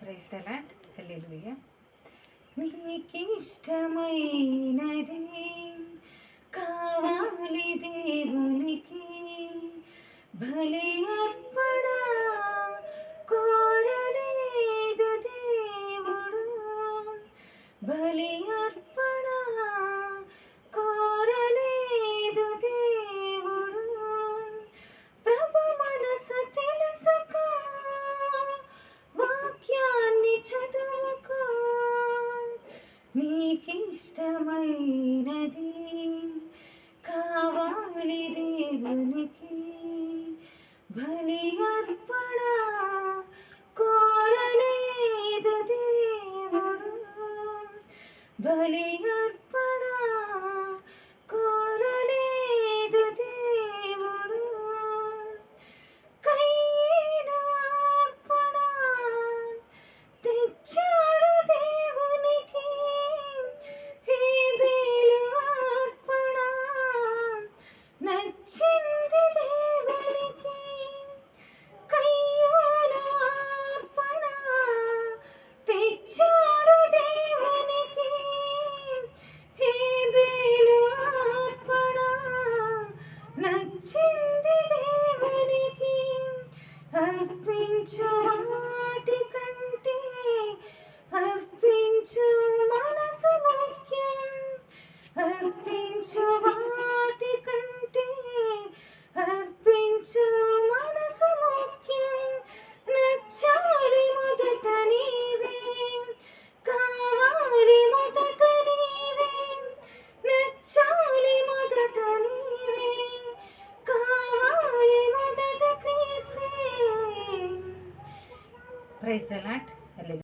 Praise the lord. Hallelujah. నీకిష్టమైనది కావాలి దేవునికి, బలి అర్పణ కోరలేదు దేవుడు, బలి అర్పణ కోరలేదు దేవుడు. ప్రభు మనసు తెలుసుకో, వాక్యాన్ని చదువుకో, నీకిష్టమైనది కావాలి దేవునికి, బలి అర్పణ కోరలేదు దేవుడు, బలి అర్పణ కోరలేదు దేవుడు. కయ్యను అర్పణ తెచ్చాడు దేవునికి, హేబేలు అర్పణ నచ్చింది దేవునికి. కయ్యూను అర్పణ తెచ్చాడు దేవునికి, హేబేలు అర్పణ నచ్చింది దేవునికి. అర్పించు వాటి కంటే అర్పించు మనసు ముఖ్యం, అర్పించు వాటి కంటే అర్పించు మనసు ముఖ్యం. నచ్చాలి మొదట నీవే, కావాలి మొదట నీవే, నచ్చాలి మొదట నీవే, కావాలి మొదట క్రీస్తే. Praise the lord.